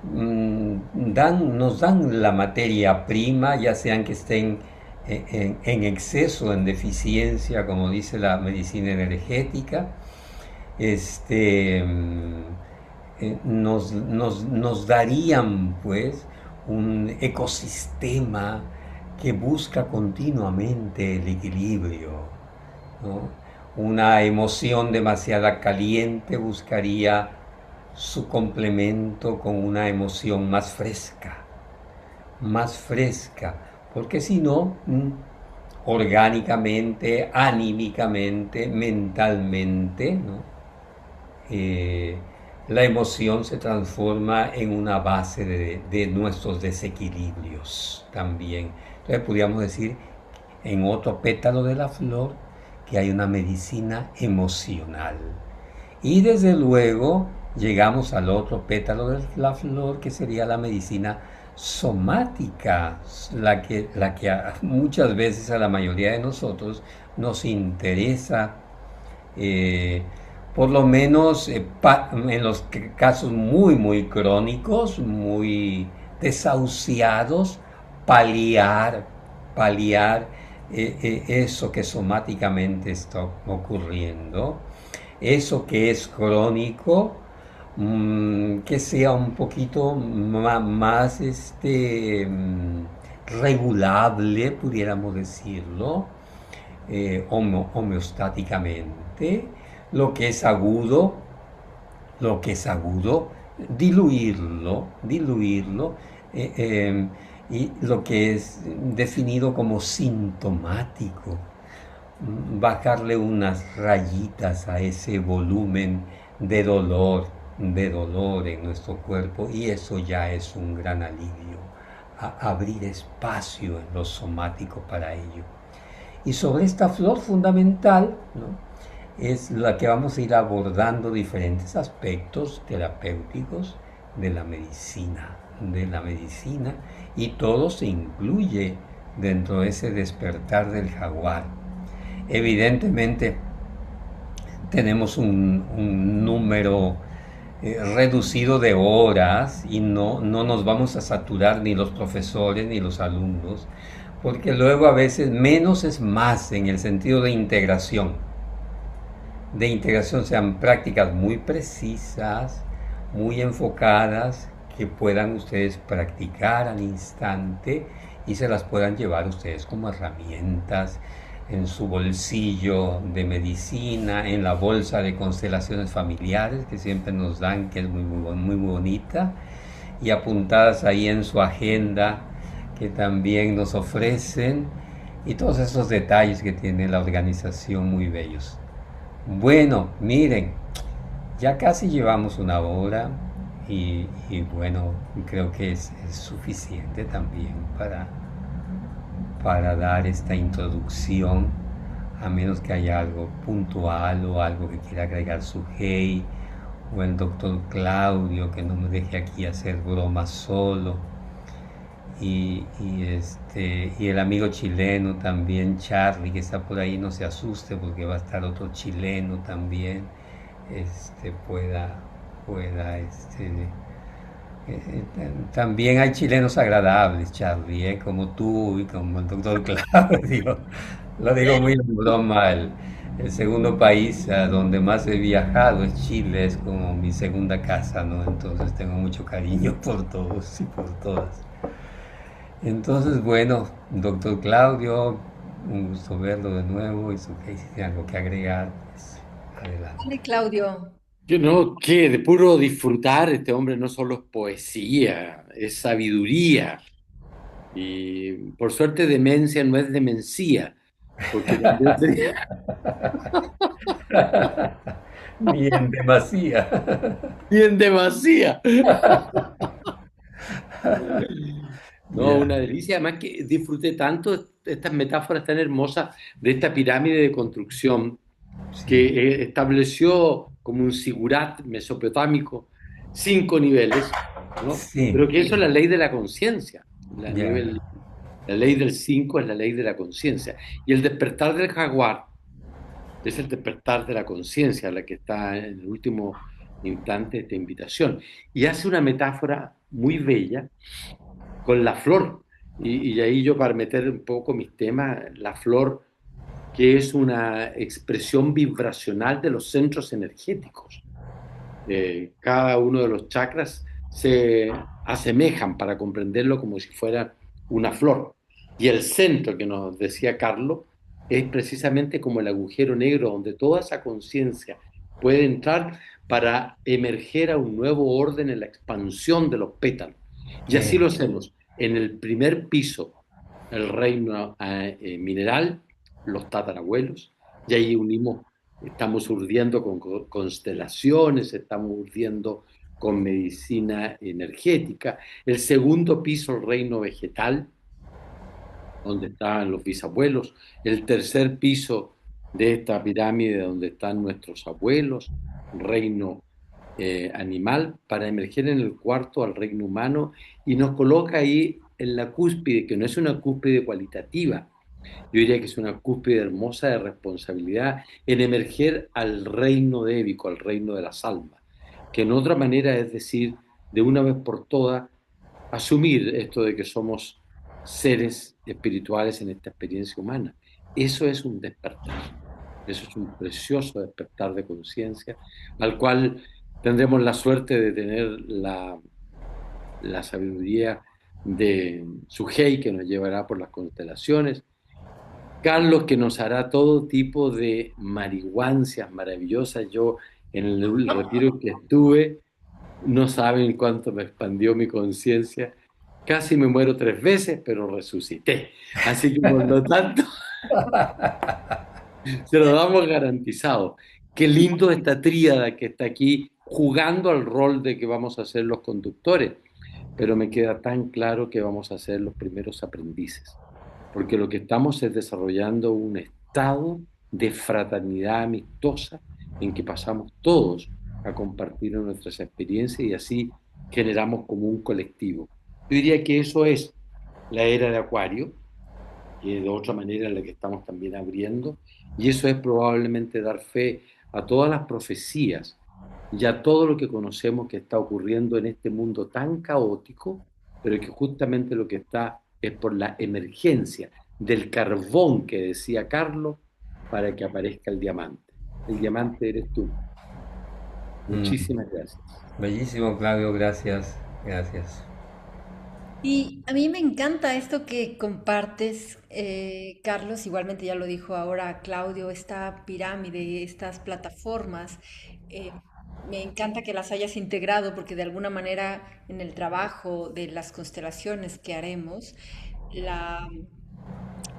Speaker 2: nos dan la materia prima, ya sean que estén en exceso, en deficiencia, como dice la medicina energética, nos darían pues un ecosistema que busca continuamente el equilibrio, ¿no? Una emoción demasiado caliente buscaría su complemento con una emoción más fresca, porque si no, orgánicamente, anímicamente, mentalmente, ¿no? Eh, la emoción se transforma en una base de nuestros desequilibrios también. Entonces podríamos decir en otro pétalo de la flor que hay una medicina emocional. Y desde luego llegamos al otro pétalo de la flor que sería la medicina somática, la que muchas veces a la mayoría de nosotros nos interesa, eh, por lo menos en los casos muy, muy crónicos, muy desahuciados, paliar, paliar eso que somáticamente está ocurriendo, eso que es crónico, que sea un poquito más regulable, pudiéramos decirlo, homeostáticamente, lo que es agudo, lo que es agudo, diluirlo, eh, eh, y lo que es definido como sintomático, bajarle unas rayitas a ese volumen de dolor en nuestro cuerpo, y eso ya es un gran alivio, abrir espacio en lo somático para ello. Y sobre esta flor fundamental, ¿no?, es la que vamos a ir abordando diferentes aspectos terapéuticos de la medicina, y todo se incluye dentro de ese despertar del jaguar. Evidentemente tenemos un número reducido de horas, y no nos vamos a saturar ni los profesores ni los alumnos, porque luego a veces menos es más en el sentido de integración, sean prácticas muy precisas, muy enfocadas, que puedan ustedes practicar al instante y se las puedan llevar ustedes como herramientas en su bolsillo de medicina, en la bolsa de constelaciones familiares que siempre nos dan, que es muy, muy, muy bonita, y apuntadas ahí en su agenda que también nos ofrecen, y todos esos detalles que tiene la organización muy bellos. Bueno, miren, ya casi llevamos una hora, y bueno, creo que es suficiente también para dar esta introducción, a menos que haya algo puntual o algo que quiera agregar su hey, o el doctor Claudio, que no me deje aquí hacer bromas solo, y el amigo chileno también, Charlie, que está por ahí, no se asuste porque va a estar otro chileno también, pueda, también hay chilenos agradables, Charlie, como tú y como el doctor Claudio. Lo digo muy en broma. El segundo país a donde más he viajado es Chile, es como mi segunda casa, ¿no? Entonces tengo mucho cariño por todos y por todas. Entonces, bueno, doctor Claudio, un gusto verlo de nuevo, y si tiene algo que agregar, pues
Speaker 1: Vale,
Speaker 2: adelante.
Speaker 1: Claudio.
Speaker 4: Que no, que de puro disfrutar, este hombre no solo es poesía, es sabiduría. Y por suerte demencia no es demencia, porque también sería
Speaker 2: Ni en demasía.
Speaker 4: bien demasía. No,
Speaker 2: Ya,
Speaker 4: una delicia. Además que disfruté tanto estas metáforas tan hermosas de esta pirámide de construcción que
Speaker 2: sí,
Speaker 4: estableció como un sigurat mesopotámico 5 niveles, ¿no?
Speaker 2: sí,
Speaker 4: Pero que eso es la ley de la conciencia.
Speaker 2: ya,
Speaker 4: La ley del 5 es la ley de la conciencia. Y el despertar del jaguar es el despertar de la conciencia, la que está en el último instante de esta invitación. Y hace una metáfora muy bella con la flor. Y ahí yo, para meter un poco mis temas, la flor, que es una expresión vibracional de los centros energéticos. Cada uno de los chakras se asemejan para comprenderlo como si fuera una flor. Y el centro que nos decía Carlos es precisamente como el agujero negro donde toda esa conciencia puede entrar para emerger a un nuevo orden en la expansión de los pétalos. Y así lo hacemos. En el primer piso, el reino mineral, los tatarabuelos, y ahí unimos, estamos urdiendo con constelaciones, estamos urdiendo con medicina energética. El segundo piso, el reino vegetal, donde están los bisabuelos. El tercer piso de esta pirámide, donde están nuestros abuelos, reino animal, para emerger en el cuarto al reino humano, y nos coloca ahí en la cúspide, que no es una cúspide cualitativa, yo diría que es una cúspide hermosa de responsabilidad en emerger al reino débico, al reino de las almas, que en otra manera es decir, de una vez por todas, asumir esto de que somos seres espirituales en esta experiencia humana. Eso es un despertar. Eso es un precioso despertar de conciencia, al cual tendremos la suerte de tener la sabiduría de Sujei, que nos llevará por las constelaciones, Carlos, que nos hará todo tipo de marihuancias maravillosas. Yo en el retiro que estuve, no saben cuánto me expandió mi conciencia. Casi me muero 3 veces, pero resucité. Así que por lo tanto, se lo damos garantizado. Qué lindo esta tríada que está aquí jugando al rol de que vamos a ser los conductores, pero me queda tan claro que vamos a ser los primeros aprendices, porque lo que estamos es desarrollando un estado de fraternidad amistosa en que pasamos todos a compartir nuestras experiencias y así generamos como un colectivo. Yo diría que eso es la era de Acuario, que de otra manera la que estamos también abriendo, y eso es probablemente dar fe a todas las profecías y a todo lo que conocemos que está ocurriendo en este mundo tan caótico, pero que justamente lo que está es por la emergencia del carbón que decía Carlos para que aparezca el diamante. El diamante eres tú. Muchísimas gracias.
Speaker 2: Bellísimo, Claudio, gracias, gracias.
Speaker 1: Y a mí me encanta esto que compartes, Carlos, igualmente ya lo dijo ahora Claudio, esta pirámide, estas plataformas. eh, Me encanta que las hayas integrado porque de alguna manera en el trabajo de las constelaciones que haremos, la,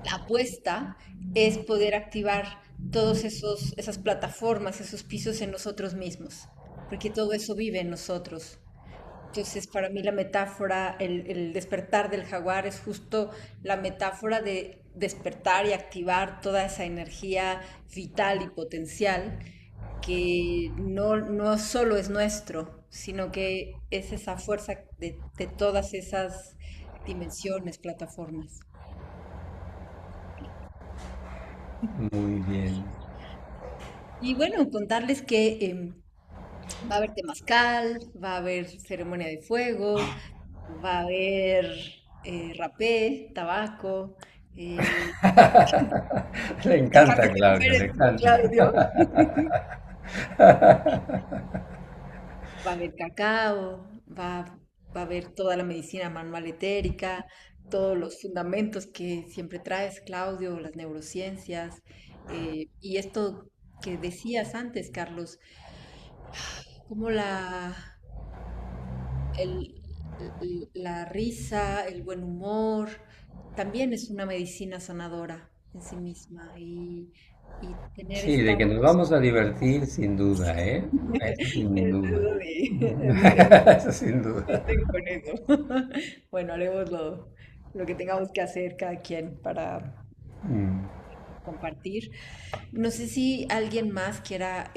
Speaker 1: la apuesta es poder activar todos esas plataformas, esos pisos en nosotros mismos, porque todo eso vive en nosotros. Entonces, para mí la metáfora, el despertar del jaguar es justo la metáfora de despertar y activar toda esa energía vital y potencial que no solo es nuestro, sino que es esa fuerza de todas esas dimensiones, plataformas.
Speaker 2: Muy bien.
Speaker 1: Y bueno, contarles que va a haber temazcal, va a haber ceremonia de fuego, va a haber rapé, tabaco, eh,
Speaker 2: Le
Speaker 1: dejar
Speaker 2: encanta,
Speaker 1: de
Speaker 2: Claudio,
Speaker 1: comer
Speaker 2: le encanta.
Speaker 1: Claudio. Va a haber cacao, va a haber toda la medicina manual etérica, todos los fundamentos que siempre traes, Claudio, las neurociencias, y esto que decías antes, Carlos, como el- la risa, el buen humor, también es una medicina sanadora en sí misma y tener
Speaker 2: Sí, de
Speaker 1: esta...
Speaker 2: que nos vamos a divertir sin duda, ¿eh? Eso sin duda.
Speaker 1: Eso sí, eso
Speaker 2: Eso sin
Speaker 1: no
Speaker 2: duda.
Speaker 1: tengo con eso. Bueno, haremos lo que tengamos que hacer cada quien para
Speaker 2: Mm.
Speaker 1: compartir. No sé si alguien más quiera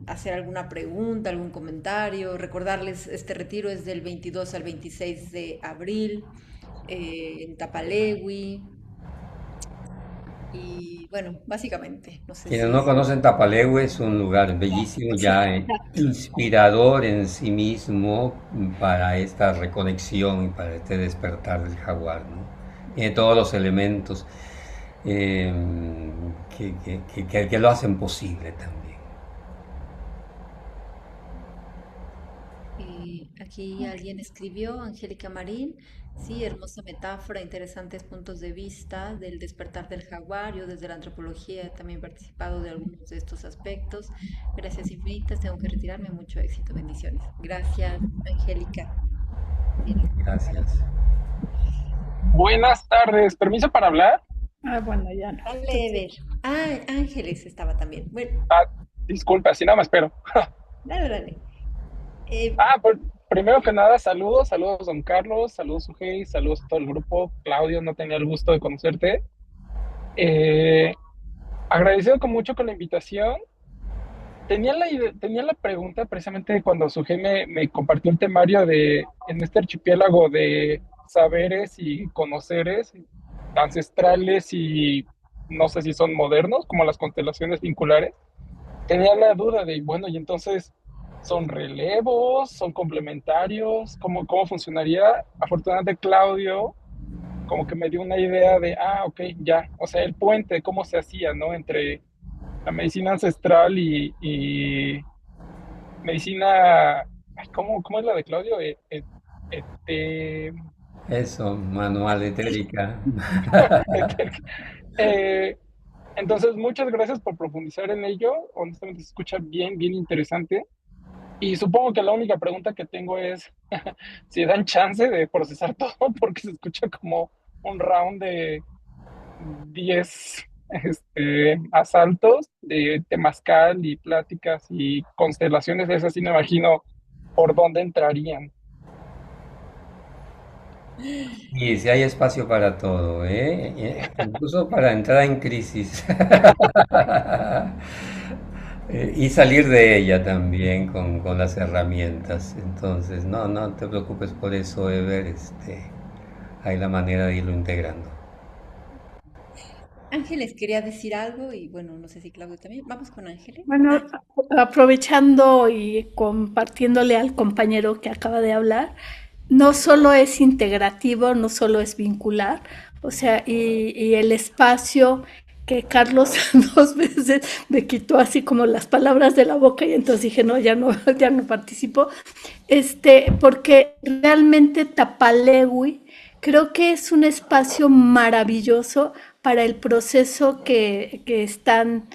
Speaker 1: hacer alguna pregunta, algún comentario. Recordarles, este retiro es del 22 al 26 de abril en Tapalewi. Y bueno, básicamente, no sé
Speaker 2: Quienes no
Speaker 1: si...
Speaker 2: conocen Tapalehue es un lugar bellísimo, ya inspirador en sí mismo para esta reconexión y para este despertar del jaguar, ¿no? Tiene todos los elementos eh, que lo hacen posible también.
Speaker 1: Aquí Aquí alguien escribió, Angélica Marín, sí, hermosa metáfora, interesantes puntos de vista del despertar del jaguar. Yo desde la antropología también he participado de algunos de estos aspectos. Gracias infinitas, tengo que retirarme, mucho éxito, bendiciones. Gracias, Angélica. Bien.
Speaker 2: Gracias.
Speaker 5: Buenas tardes, ¿permiso para hablar?
Speaker 6: Bueno, ya no.
Speaker 1: Dale, Ever. Ah, Ángeles estaba también. Bueno,
Speaker 5: Disculpa, así nada más espero.
Speaker 1: dale, dale.
Speaker 5: Pues, primero que nada, saludos, don Carlos, saludos Sujei, saludos a todo el grupo. Claudio, no tenía el gusto de conocerte. Agradecido mucho con la invitación. Tenía la pregunta precisamente cuando Sujei me compartió el temario en este archipiélago de saberes y conoceres ancestrales y no sé si son modernos, como las constelaciones vinculares. Tenía la duda de, bueno, y entonces, ¿son relevos? ¿Son complementarios? ¿Cómo funcionaría? Afortunadamente, Claudio como que me dio una idea de, ok, ya, o sea, el puente, cómo se hacía, ¿no? Entre la medicina ancestral y medicina, ¿cómo es la de Claudio? Este,
Speaker 2: Eso, manual etérica.
Speaker 5: eh, entonces, muchas gracias por profundizar en ello. Honestamente, se escucha bien, bien interesante. Y supongo que la única pregunta que tengo es si dan chance de procesar todo, porque se escucha como un round de 10 asaltos de temazcal y pláticas y constelaciones. Es así, me imagino por dónde entrarían.
Speaker 2: Y si hay espacio para todo, ¿eh? Incluso para entrar en crisis. Y salir de ella también con las herramientas. Entonces, no te preocupes por eso, Ever. Hay la manera de irlo integrando.
Speaker 1: Ángeles quería decir algo y bueno, no sé si Claudio también. Vamos con Ángeles.
Speaker 6: Bueno, aprovechando y compartiéndole al compañero que acaba de hablar, no solo es integrativo, no solo es vincular, o sea, y el espacio que Carlos 2 veces me quitó así como las palabras de la boca y entonces dije, no, ya no participo, porque realmente Tapalewi creo que es un espacio maravilloso para el proceso que están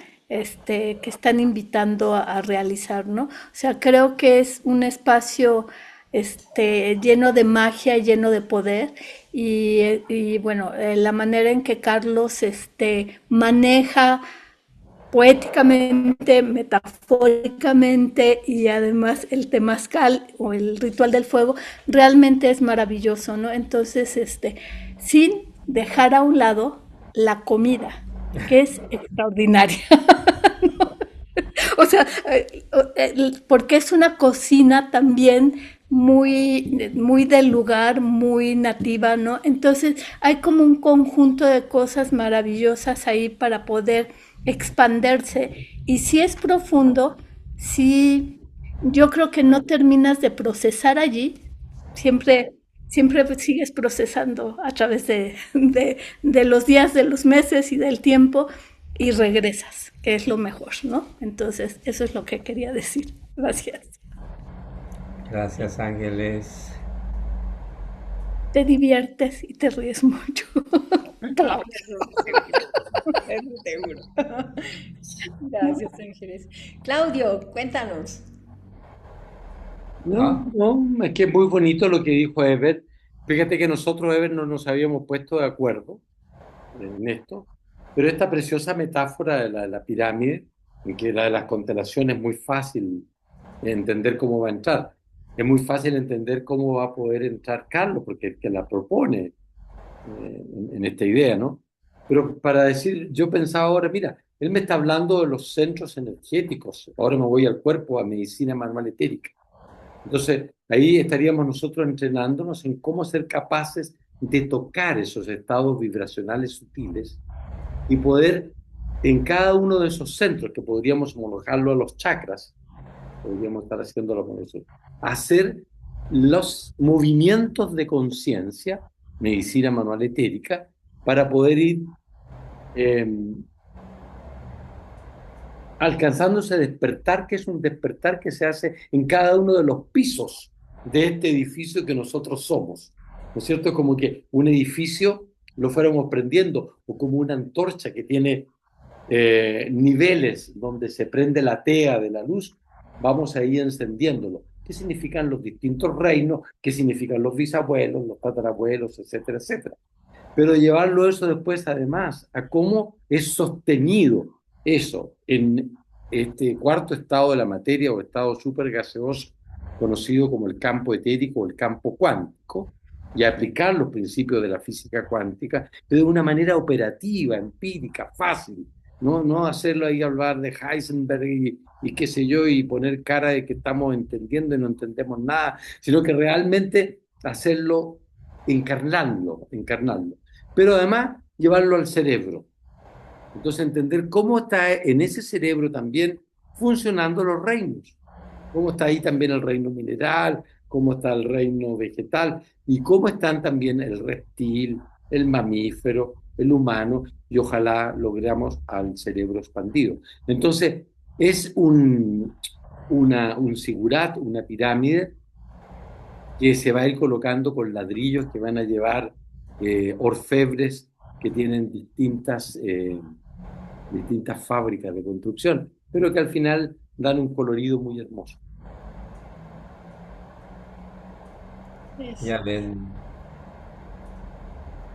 Speaker 6: invitando a realizar, ¿no? O sea, creo que es un espacio lleno de magia, lleno de poder y bueno, la manera en que Carlos maneja poéticamente, metafóricamente y además el temazcal o el ritual del fuego realmente es maravilloso, ¿no? Entonces, sin dejar a un lado la comida, que es extraordinaria. ¿No? O sea, porque es una cocina también muy del lugar, muy nativa, ¿no? Entonces hay como un conjunto de cosas maravillosas ahí para poder expandirse. Y si es profundo, si yo creo que no terminas de procesar allí, siempre, siempre sigues procesando a través de los días, de los meses y del tiempo y regresas, que es lo mejor, ¿no? Entonces, eso es lo que quería decir. Gracias.
Speaker 2: Gracias, Ángeles.
Speaker 6: Te diviertes y te ríes mucho. Claro.
Speaker 1: Eso seguro. Gracias, Ángeles. Claudio, cuéntanos.
Speaker 4: No, es que es muy bonito lo que dijo Ever. Fíjate que nosotros, Ever, no nos habíamos puesto de acuerdo en esto, pero esta preciosa metáfora de la pirámide, en que la de las constelaciones es muy fácil entender cómo va a entrar. Es muy fácil entender cómo va a poder entrar Carlos, porque es el que la propone en esta idea, ¿no? Pero para decir, yo pensaba ahora, mira, él me está hablando de los centros energéticos, ahora me voy al cuerpo, a medicina manual etérica. Entonces, ahí estaríamos nosotros entrenándonos en cómo ser capaces de tocar esos estados vibracionales sutiles y poder, en cada uno de esos centros, que podríamos homologarlo a los chakras, podríamos estar haciéndolo con eso, hacer los movimientos de conciencia, medicina manual etérica, para poder ir alcanzando ese despertar, que es un despertar que se hace en cada uno de los pisos de este edificio que nosotros somos. ¿No es cierto? Como que un edificio lo fuéramos prendiendo, o como una antorcha que tiene niveles donde se prende la tea de la luz, vamos ahí encendiéndolo. ¿Qué significan los distintos reinos? ¿Qué significan los bisabuelos, los tatarabuelos, etcétera, etcétera? Pero llevarlo eso después, además, a cómo es sostenido eso en este cuarto estado de la materia o estado supergaseoso, conocido como el campo etérico o el campo cuántico, y aplicar los principios de la física cuántica, pero de una manera operativa, empírica, fácil, no hacerlo ahí hablar de Heisenberg y qué sé yo, y poner cara de que estamos entendiendo y no entendemos nada, sino que realmente hacerlo encarnarlo, pero además llevarlo al cerebro. Entonces entender cómo está en ese cerebro también funcionando los reinos, cómo está ahí también el reino mineral, cómo está el reino vegetal y cómo están también el reptil, el mamífero, el humano, y ojalá logramos al cerebro expandido. Entonces es un sigurat, una pirámide que se va a ir colocando con ladrillos que van a llevar orfebres que tienen distintas fábricas de construcción, pero que al final dan un colorido muy hermoso.
Speaker 1: Eso.
Speaker 2: Ya ven,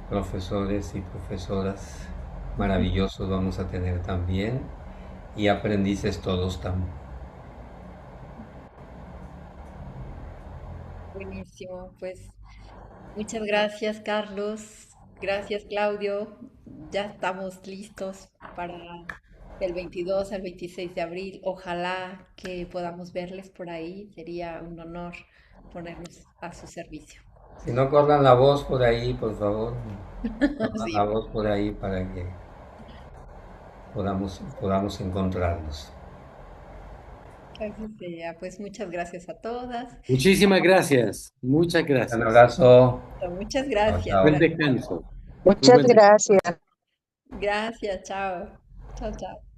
Speaker 2: profesores y profesoras maravillosos vamos a tener también y aprendices todos también.
Speaker 1: Buenísimo, pues muchas gracias, Carlos. Gracias, Claudio. Ya estamos listos para el 22 al 26 de abril. Ojalá que podamos verles por ahí. Sería un honor ponernos a su servicio.
Speaker 2: Si no corran la voz por ahí, por favor, corran la
Speaker 1: Sí,
Speaker 2: voz por ahí para que podamos encontrarnos.
Speaker 1: así sea. Pues muchas gracias a todas.
Speaker 4: Muchísimas gracias, muchas
Speaker 2: Un
Speaker 4: gracias.
Speaker 2: abrazo.
Speaker 1: Muchas
Speaker 2: Chao,
Speaker 1: gracias.
Speaker 2: chao.
Speaker 4: Buen descanso. Muy
Speaker 7: Muchas
Speaker 4: buen descanso.
Speaker 7: gracias.
Speaker 1: Gracias, chao. Chao, chao.